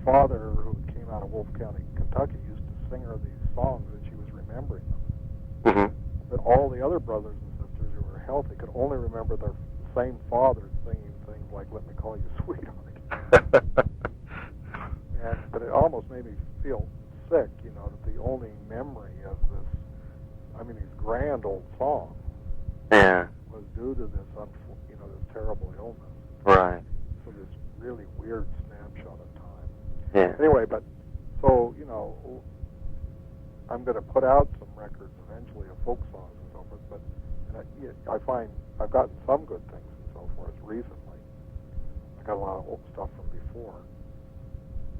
father, who came out of Wolfe County, Kentucky, used to sing her these songs, and she was remembering them. Mm-hmm. But all the other brothers and sisters who were healthy could only remember their same father singing things like "Let Me Call You Sweetheart." But it almost made me feel sick, that the only memory of this, these grand old songs, Yeah. was due to this, this terrible illness. Right. So this really weird snapshot of time. Yeah. Anyway, but so I'm going to put out some records eventually of folk songs and so forth. But I find I've gotten some good things and so forth recently. I got a lot of old stuff from before.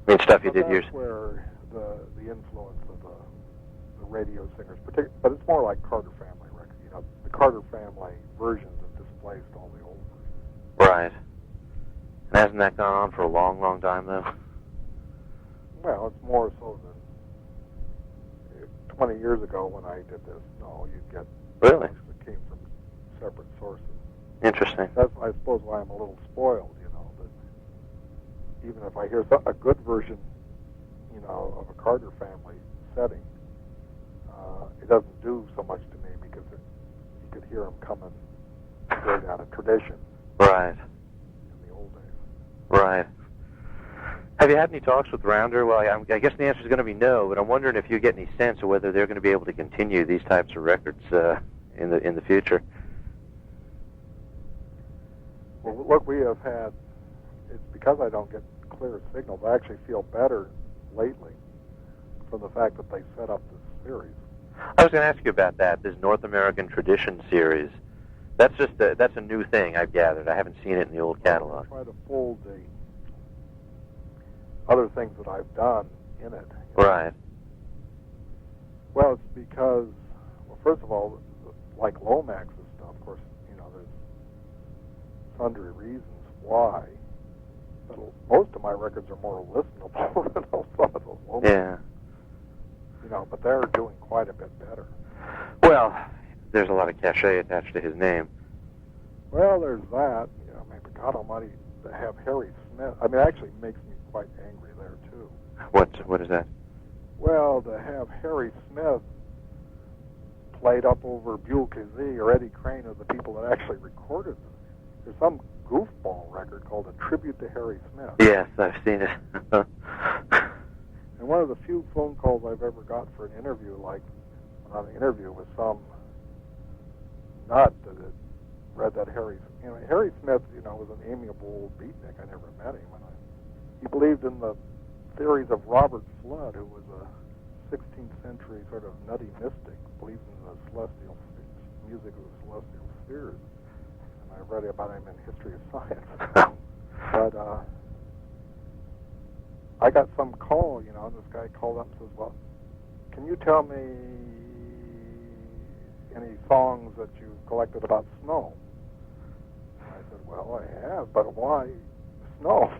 I mean, stuff you did that's years. where the influence of the radio singers, but it's more like Carter Family records. The Carter Family versions have displaced all the old versions. Right. And hasn't that gone on for a long, long time, though? Well, it's more so than 20 years ago when I did this. No, you'd get Really? songs that came from separate sources. Interesting. That's, I suppose, why I'm a little spoiled, that even if I hear a good version, of a Carter Family setting, it doesn't do so much to me because you could hear them coming straight out of tradition. Right. In the old days. Right. Have you had any talks with Rounder? Well, I guess the answer is going to be no, but I'm wondering if you get any sense of whether they're going to be able to continue these types of records in the future. Well, look, we have had. It's because I don't get clear signals. I actually feel better lately from the fact that they set up this series. I was going to ask you about that. This North American Tradition series. That's a new thing I've gathered. I haven't seen it in the old catalog. I try to fold the other things that I've done in it. Right. Well, it's because, first of all, like Lomax's stuff, of course, there's sundry reasons why. But most of my records are more listenable than some of those Lomax. Yeah. But they're doing quite a bit better. Well, there's a lot of cachet attached to his name. Well, there's that. But God Almighty, to have Harry Smith. It actually makes me quite angry there too. What is that? Well, to have Harry Smith played up over Buell Kazee or Eddie Crane are the people that actually recorded them. There's some goofball record called A Tribute to Harry Smith. Yes, I've seen it. And one of the few phone calls I've ever got for an interview, like on an interview with some nut that had read that Harry Smith, was an amiable old beatnik. I never met him. He believed in the theories of Robert Flood, who was a 16th century sort of nutty mystic, believed in the celestial music of the celestial spheres. And I read about him in History of Science. But I got some call, and this guy called up and says, well, can you tell me any songs that you collected about snow? And I said, well, I have, but why snow?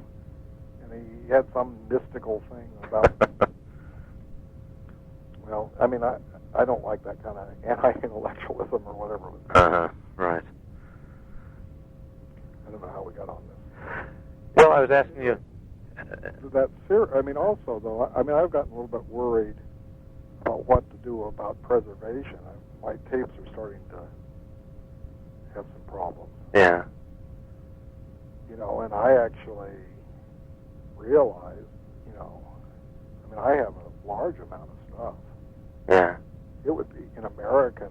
And he had some mystical thing about, well, I don't like that kind of anti-intellectualism or whatever it was. Uh-huh, right. I don't know how we got on this. Well, I was asking you... Also, though, I've gotten a little bit worried about what to do about preservation. My tapes are starting to have some problems. Yeah. And I actually realized, I have a large amount of stuff. Yeah. It would be, in American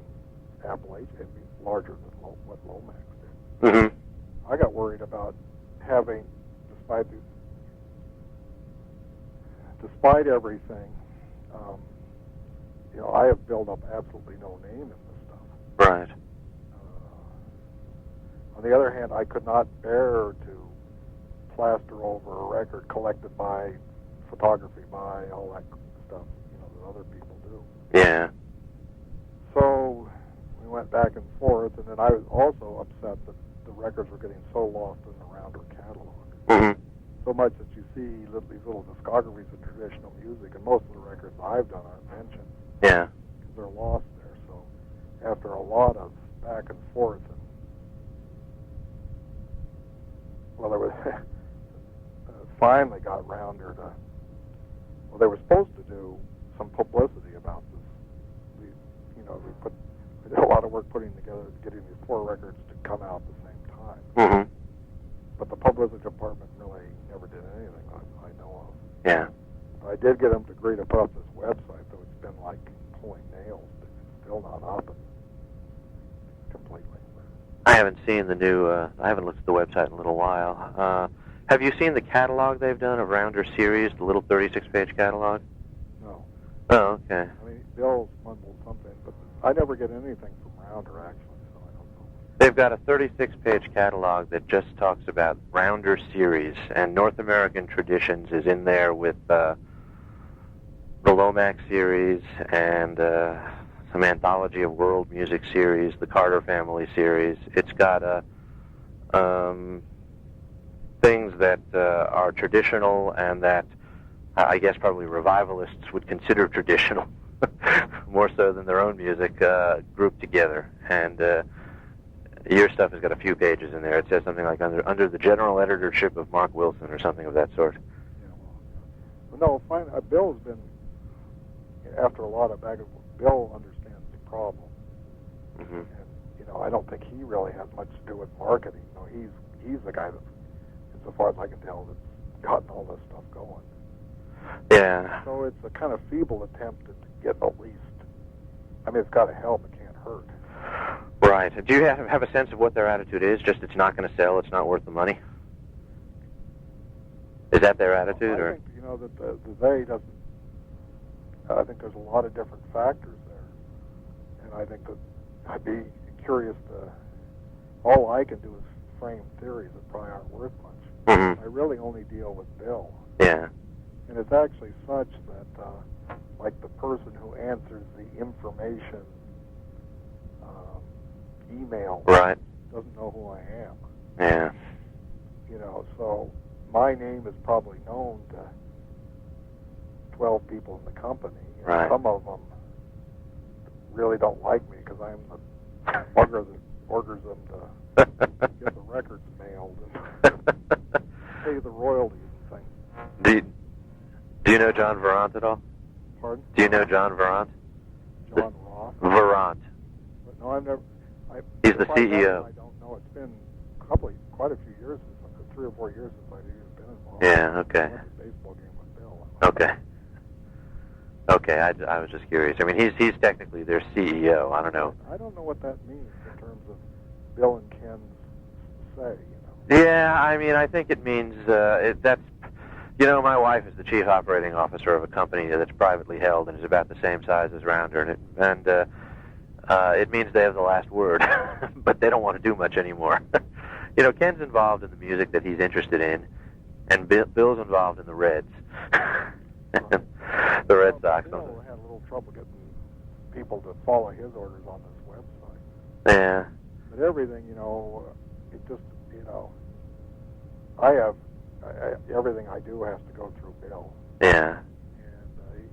Appalachia, it'd be larger than what Lomax did. Mm-hmm. I got worried about having, despite everything, I have built up absolutely no name in this stuff. Right. On the other hand, I could not bear to plaster over a record collected by, photography by, all that stuff, that other people do. Yeah. So we went back and forth, and then I was also upset that the records were getting so lost in the Rounder catalog. Mm-hmm. So much that you see these little discographies of traditional music, and most of the records I've done aren't mentioned. Yeah. They're lost there. So after a lot of back and forth, there was finally got Rounder to Well, they were supposed to do some publicity about this. We did a lot of work putting together, getting these 4 records to come out at the same time. Mm-hmm. But the publicity department really never did anything I know of. Yeah. I did get them to agree to put up this website, though it's been like pulling nails. But it's still not up completely. I haven't seen the new, I haven't looked at the website in a little while. Have you seen the catalog they've done of Rounder series, the little 36-page catalog? No. Oh, okay. I mean, Bill mumbled something, but I never get anything from Rounder, actually, so I don't know. They've got a 36-page catalog that just talks about Rounder series, and North American Traditions is in there with the Lomax series and some anthology of world music series, the Carter Family series. It's got things that are traditional and that I guess probably revivalists would consider traditional, more so than their own music, grouped together. And your stuff has got a few pages in there. It says something like under the general editorship of Mark Wilson or something of that sort. Yeah, well, no, fine. Bill's been, after a lot of back and forth, Bill understands the problem. Mm-hmm. And, I don't think he really has much to do with marketing. He's the guy that, so far as I can tell, that's gotten all this stuff going. Yeah. So it's a kind of feeble attempt to get at least, I mean, it's got to help, it can't hurt. Right. Do you have a sense of what their attitude is? Just it's not going to sell, it's not worth the money? Is that their attitude? I think, that the they doesn't, I think there's a lot of different factors there. And I think that I'd be curious to, all I can do is frame theories that probably aren't worth much. Mm-hmm. I really only deal with Bill. Yeah. And it's actually such that, like the person who answers the information email Right. doesn't know who I am. Yeah. So my name is probably known to 12 people in the company. Right. Some of them really don't like me because I'm the bugger that orders them to get the records mailed and pay the royalties and things. Do you know John Verant at all? Pardon? Do you know John Verant? John Roth? Verant. But no, I've never. He's the if I know CEO. him, I don't know. It's been probably quite a few years, 3 or 4 years since I've even been involved. Yeah, okay. I went to a baseball game with Bill. Okay. Okay, I was just curious. I mean, he's technically their CEO. I don't know. I don't know what that means in terms of Bill and Ken's say, Yeah, I mean, I think it means that's. My wife is the chief operating officer of a company that's privately held and is about the same size as Rounder, and it means they have the last word, but they don't want to do much anymore. Ken's involved in the music that he's interested in, and Bill's involved in the Reds. The Red Sox. Bill had a little trouble getting people to follow his orders on this website. Yeah. But everything, it just, I have, everything I do has to go through Bill. Yeah. And,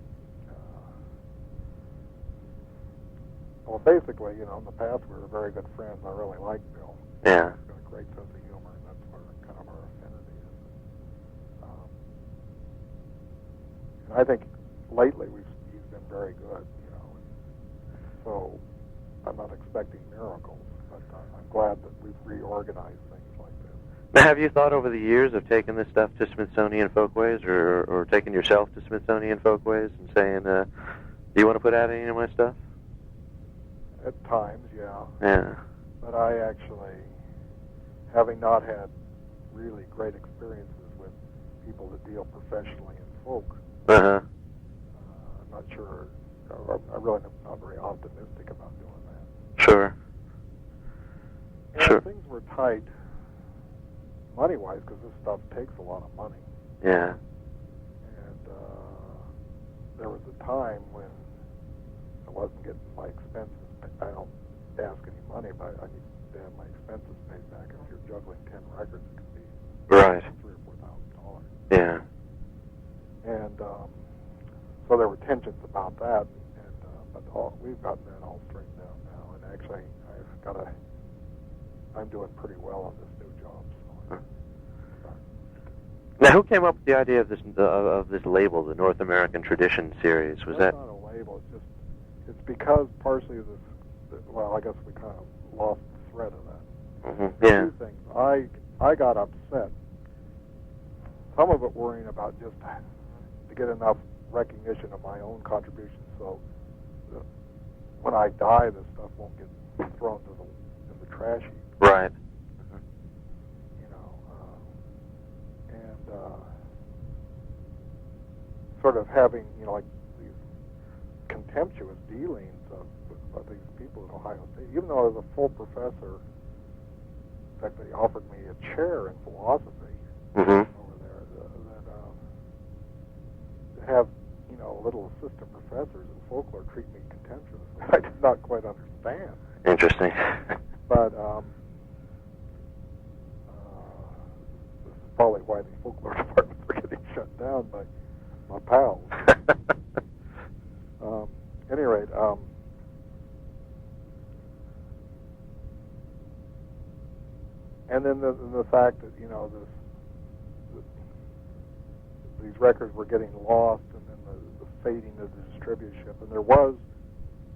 well, basically, in the past we were very good friends. I really like Bill. Yeah. He's got a great sense of humor, and that's where kind of our affinity is. And I think lately he's been very good, so I'm not expecting miracles, but I'm glad that we've reorganized things like this. Now, have you thought over the years of taking this stuff to Smithsonian Folkways, or taking yourself to Smithsonian Folkways and saying, do you want to put out any of my stuff? At times, yeah. Yeah. But I actually, having not had really great experiences with people that deal professionally in folk, Uh-huh. I'm not sure, I'm really not very optimistic about doing that. Sure. And Sure. things were tight money-wise because this stuff takes a lot of money. Yeah. And there was a time when I wasn't getting my expenses. I don't ask any money, but I need to have my expenses paid back. If you're juggling 10 records, it could be Right. $3,000 or $4,000. Yeah. And so there were tensions about that, and but we've gotten that all straightened out now. And actually, I'm doing pretty well on this new job. So Now, who came up with the idea of this label, the North American Tradition Series? Was That's not a label. It's because partially of this. Well, I guess we kind of lost the thread of that. Mm-hmm. Yeah. Two things. I got upset. Some of it worrying about just to get enough recognition of my own contributions, so that when I die, this stuff won't get thrown in the trash heap. Right. You know, and sort of having, you know, like these contemptuous dealings of these people at Ohio State, even though I was a full professor. In fact, they offered me a chair in philosophy over there. To have, you know, little assistant professors in folklore treat me contemptuously, I did not quite understand. Interesting. But this is probably why the folklore departments were getting shut down by my pals. At any rate, and then the fact that, you know, these records were getting lost, and then the fading of the distributorship, and there was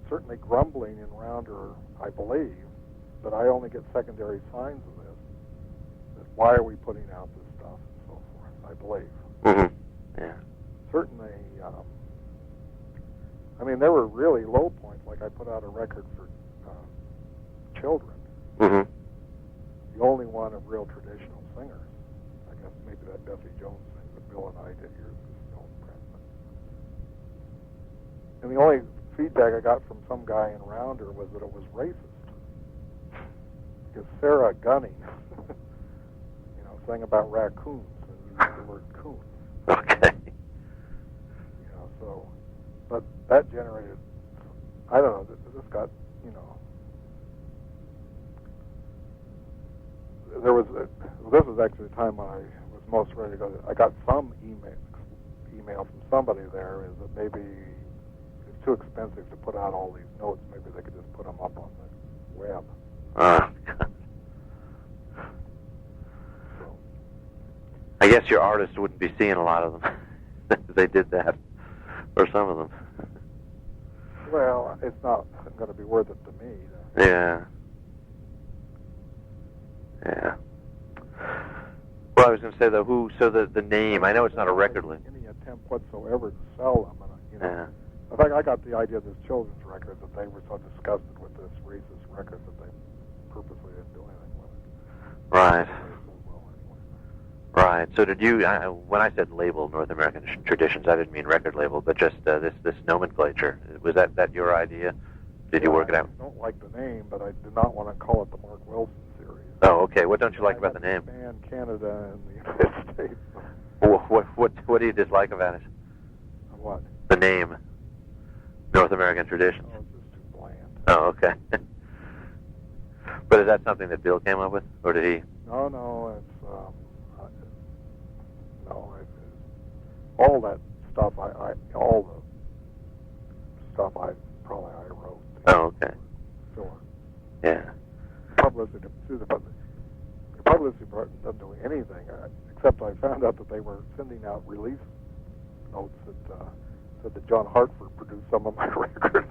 certainly grumbling in Rounder, I believe, but I only get secondary signs of this. That why are we putting out this stuff and so forth? I believe. Mm-hmm. Yeah. Certainly. I mean, there were really low points. Like I put out a record for children. Mm-hmm. The only one of real traditional singers. I guess maybe that Bessie Jones thing that Bill and I did years ago in print. And the only feedback I got from some guy in Rounder was that it was racist. Because Sarah Gunning, you know, sang about raccoons and used the word coon. Okay. You know, so, but that generated, I don't know, this got, you know, this was actually the time when I was most ready to go. I got some email from somebody there is that maybe it's too expensive to put out all these notes. Maybe they could just put them up on the web. So, I guess your artists wouldn't be seeing a lot of them if they did that, or some of them. Well, it's not going to be worth it to me. Yeah. Yeah. Well, I was going to say, though, so the name, I know it's not a record label. Any attempt whatsoever to sell them, and, you know. Yeah. In fact, I got the idea of this children's record that they were so disgusted with this racist record that they purposely didn't do anything with it. Right. Well, anyway. Right. So did you, when I said label North American Traditions, I didn't mean record label, but just this nomenclature. Was that your idea? Did you work it out? I don't like the name, but I did not want to call it the Mark Wilson series. Oh, okay. What don't you like about the name? Japan, Canada, and the United States. What do you dislike about it? What? The name. North American Traditions. Oh, it's just too bland. Oh, okay. But is that something that Bill came up with, or did he? No, it's all that stuff. All the stuff I wrote. Oh, okay. Filler. Yeah. Publicity department doesn't do anything, except I found out that they were sending out release notes that said that John Hartford produced some of my records.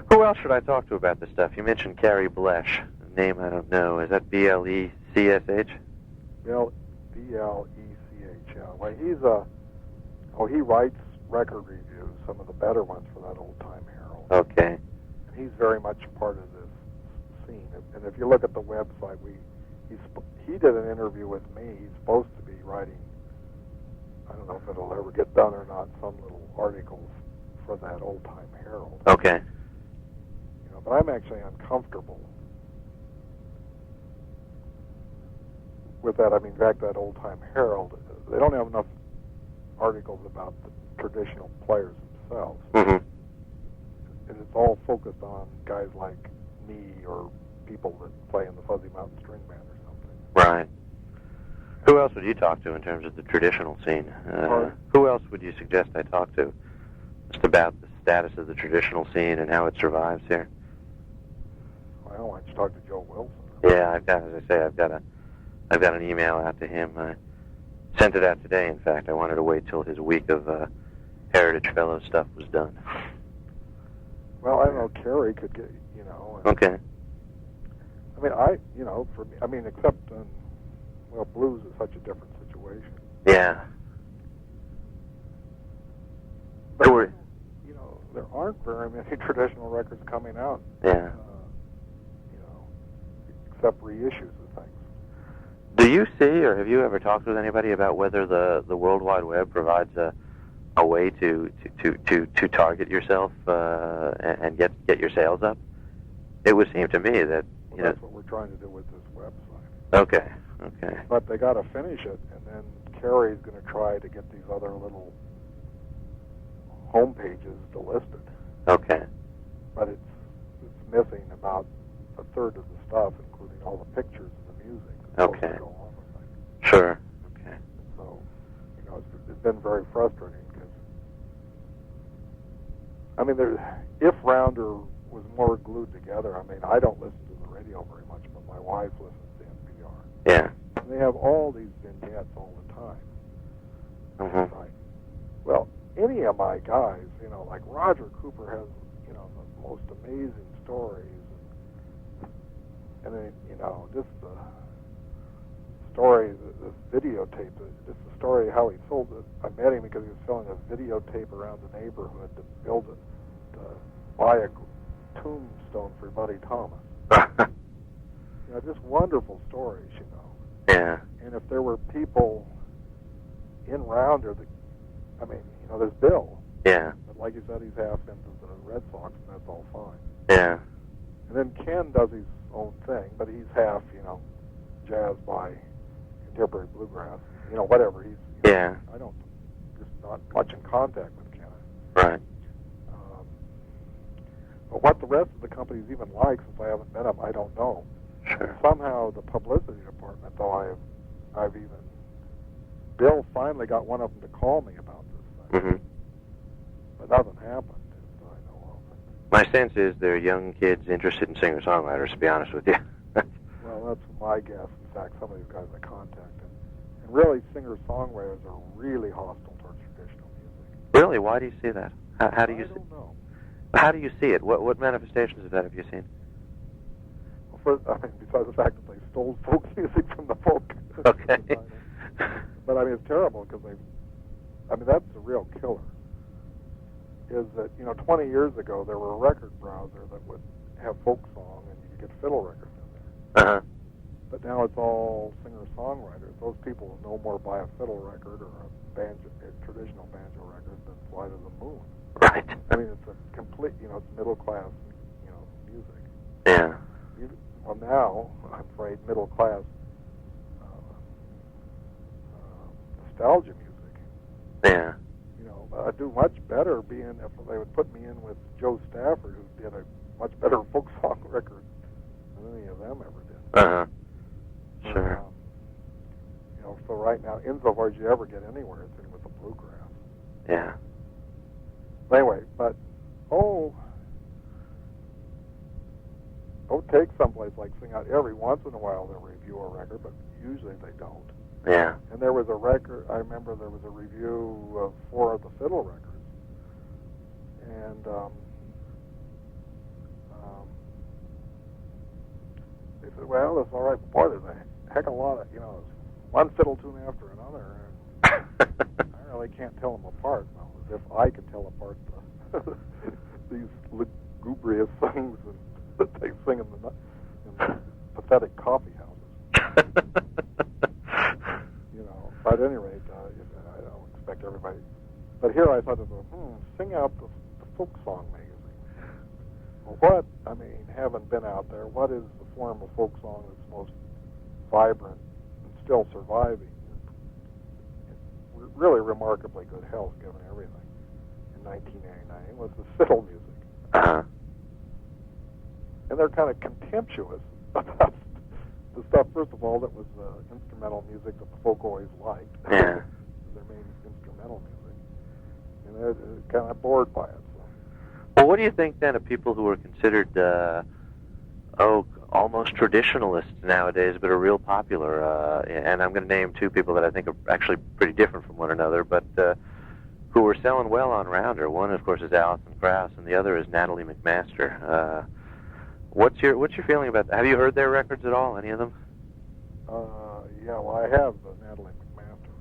Who else should I talk to about this stuff? You mentioned Carrie Blesh. The name I don't know. Is that B-L-E-C-S-H? B-L-E-C-H, yeah. Well, he writes record reviews, some of the better ones for that Old Time Herald. Okay. And he's very much part of this scene. And if you look at the website, he did an interview with me. He's supposed to be writing, I don't know if it'll ever get done or not, some little articles for that Old Time Herald. Okay. You know, but I'm actually uncomfortable with that. I mean, back to that Old Time Herald, they don't have enough articles about the traditional players themselves. Mm-hmm. And it's all focused on guys like me or people that play in the Fuzzy Mountain String Band or something. Right. Who else would you talk to in terms of the traditional scene? Who else would you suggest I talk to just about the status of the traditional scene and how it survives here? Well, why don't you talk to Joe Wilson? Yeah, I've got I've got an email out to him. I sent it out today, in fact. I wanted to wait till his week of Heritage Fellow stuff was done. Well, I know Kerry could get, you know. Okay. I mean, you know, for me, I mean, except, well, blues is such a different situation. Yeah. But, you know, there aren't very many traditional records coming out. Yeah. You know, except reissues of things. Do you see, or have you ever talked with anybody about whether the World Wide Web provides a way to target yourself and get your sales up? It would seem to me that that's what we're trying to do with this website. Okay. But they got to finish it, and then Kerry's going to try to get these other little home pages delisted. Okay. But it's missing about a third of the stuff, including all the pictures and the music. Okay. Go on with it. Sure. Okay. So, you know, it's been very frustrating because, I mean, if Rounder was more glued together, I mean, I don't listen to the radio very much, but my wife listens to NPR. Yeah. And they have all these vignettes all the time. Mm-hmm. Right. Well, any of my guys, you know, like Roger Cooper has, you know, the most amazing stories, and then, you know, just the story, this videotape, just the story of how he sold it. I met him because he was selling a videotape around the neighborhood to build it, to buy a tombstone for Buddy Thomas. You know, just wonderful stories, you know. Yeah. And if there were people in Rounder that, I mean, you know, there's Bill. Yeah. But like you said, he's half into the Red Sox, and that's all fine. Yeah. And then Ken does his own thing, but he's half, you know, jazz by contemporary bluegrass, you know, whatever. He's, you know, I don't, just not much in contact with Ken. Right. But what the rest of the companies even like, since I haven't met them, I don't know. Sure. Somehow the publicity department, though I've even, Bill finally got one of them to call me about this thing. Mm-hmm. But nothing happened that I know of. My sense is they're young kids interested in singer-songwriters, to be honest with you. Well, that's my guess. In fact, some of these guys I contacted. And really, singer-songwriters are really hostile towards traditional music. Really? Why do you see that? How do you I don't know. How do you see it? What manifestations of that have you seen? Well, first, I mean, besides the fact that they stole folk music from the folk. Okay. But I mean, it's terrible because I mean, that's the real killer. Is that, you know, 20 years ago there were a record browser that would have folk song and you could get fiddle records in there. Uh-huh. But now it's all singer-songwriters. Those people will no more buy a fiddle record or a traditional banjo record than fly to the moon. Right. I mean, it's a complete, you know, it's middle-class, you know, music. Yeah. Well, now, I'm afraid, middle-class nostalgia music. Yeah. You know, I'd do much better being, if they would put me in with Joe Stafford, who did a much better folk song record than any of them ever did. Uh-huh. Sure. You know, so right now, insofar as you ever get anywhere, it's in with the bluegrass. Yeah. Anyway, but, take someplace like Sing Out. Every once in a while they'll review a record, but usually they don't. Yeah. And there was a record, I remember there was a review of 4 of the fiddle records. And they said, well, it's all right. Boy, there's a heck of a lot of, you know, one fiddle tune after another. And I really can't tell them apart. Well, as if I could tell apart these lugubrious things that they sing in the pathetic coffee houses. You know, but at any rate, I don't expect everybody. But here I thought of sing out the folk song magazine. Well, what, I mean, having been out there, what is the form of folk song that's most vibrant and still surviving? Really remarkably good health, given everything, in 1989 was the fiddle music. Uh-huh. And they're kind of contemptuous about the stuff, first of all, that was instrumental music that the folk always liked. Yeah. Their main instrumental music. And they're kind of bored by it. So. Well, what do you think, then, of people who are considered, almost traditionalists nowadays, but are real popular. And I'm going to name two people that I think are actually pretty different from one another, but who are selling well on Rounder. One, of course, is Alison Krauss, and the other is Natalie McMaster. What's your feeling about that? Have you heard their records at all? Any of them? Yeah, well, I have the Natalie McMaster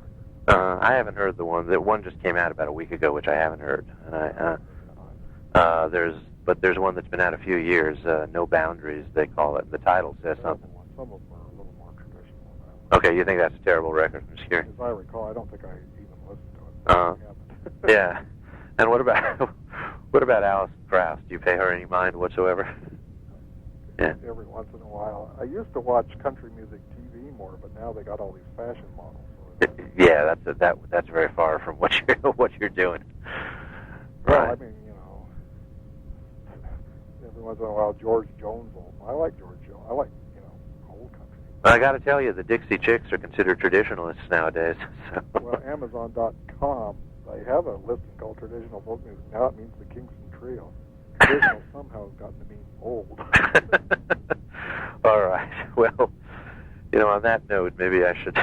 record. I haven't heard the one. The one just came out about a week ago, which I haven't heard. And there's one that's been out a few years. No Boundaries, they call it. The title says something. Some of them are a little more traditional. Okay, you think that's a terrible record? I'm just curious. As I recall, I don't think I even listened to it. I haven't. Yeah. And what about Alison Krauss? Do you pay her any mind whatsoever? Yeah. Every once in a while. I used to watch country music TV more, but now they got all these fashion models. Yeah, that's very far from what you're doing. Well, Right. I mean, every once in a while, George Jones I like George Jones. I like, old country. I got to tell you, the Dixie Chicks are considered traditionalists nowadays. So. Well, Amazon.com, they have a listing called Traditional Folk Music. Now it means the Kingston Trio. Traditional somehow has gotten to mean old. All right. Well, on that note, maybe I should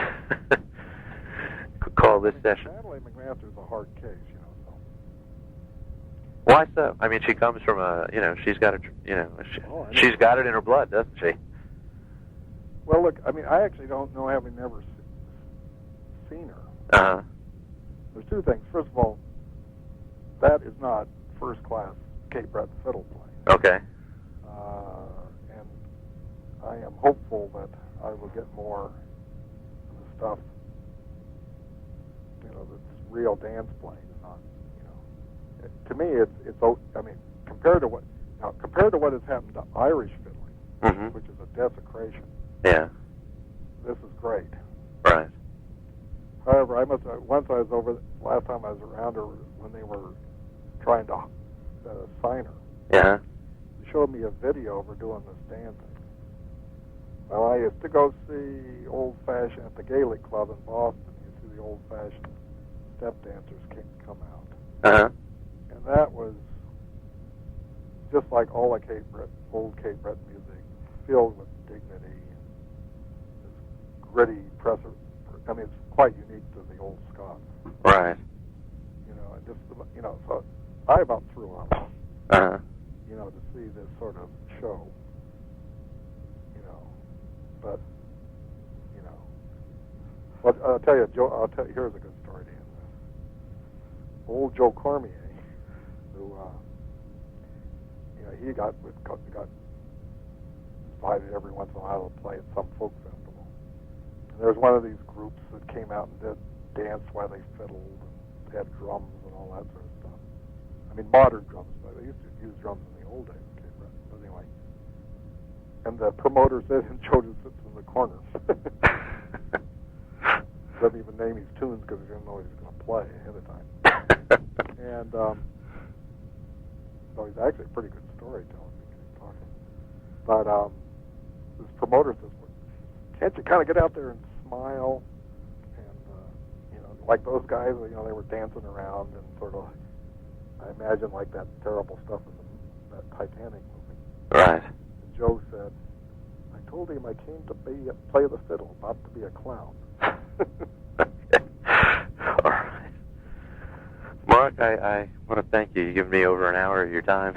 call this session. Natalie McMaster is a hard case, so. Why so? I mean, she comes from she's got she's got it in her blood, doesn't she? Well, look, I mean, I actually don't know, having never seen her. Uh-huh. There's two things. First of all, that is not first-class Cape Breton fiddle playing. Okay. And I am hopeful that I will get more of the stuff, that's real dance playing. Not, to me, it's. I mean, compared to what has happened to Irish fiddling, which is a desecration. Yeah. This is great. Right. However, once I was over, last time I was around her when they were trying to sign her. Yeah. They showed me a video of her doing this dancing. Well, I used to go see old-fashioned at the Gaelic Club in Boston. You see the old-fashioned step dancers come out. Uh-huh. And that was just like all the old Cape Breton music, filled with dignity and this gritty pressure. I mean, it's quite unique to the old Scots. Right. And just, so I about threw up. Uh-huh. To see this sort of show. But, well, I'll tell you, here's a good story to end with. Old Joe Cormier, who, he got invited every once in a while to play at some folk festival. And there was one of these groups that came out and danced while they fiddled and had drums and all that sort of stuff. I mean, modern drums, but they used to use drums in the old days. But anyway. And the promoter said, and Joe just sits in the corner. Doesn't even name his tunes because he didn't know what he was going to play ahead of time. And so he's actually a pretty good storyteller. But this promoter says, can't you kind of get out there and smile? And, like those guys, they were dancing around and sort of, I imagine, like that terrible stuff in that Titanic movie. Right. And Joe said, I told him I came to play the fiddle, not to be a clown. Okay. All right. Mark, I want to thank you. You gave me over an hour of your time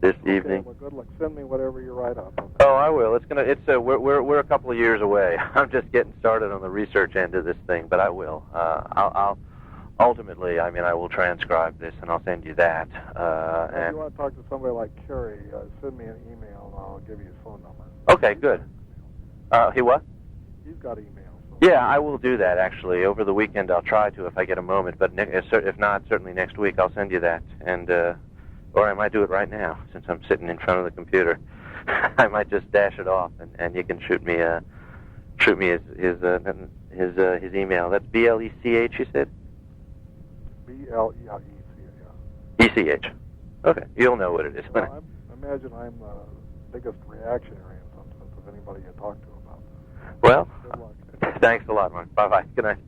this evening. Well, good luck. Send me whatever you write up. Oh, I will. We're a couple of years away. I'm just getting started on the research end of this thing, but I will. I'll ultimately, I will transcribe this and I'll send you that. If you want to talk to somebody like Kerry, send me an email and I'll give you his phone number. Okay, good. He what? He's got email. So. Yeah, I will do that, actually. Over the weekend, I'll try to if I get a moment, but if not, certainly next week, I'll send you that. And or I might do it right now, since I'm sitting in front of the computer. I might just dash it off, and you can shoot me his email. That's BLECH, you said? BLECH. ECH. Okay, you'll know what it is. Well, I imagine I'm the biggest reactionary in some sense of anybody you talk to about this. Well, good luck. Thanks a lot, Mark. Bye-bye. Good night.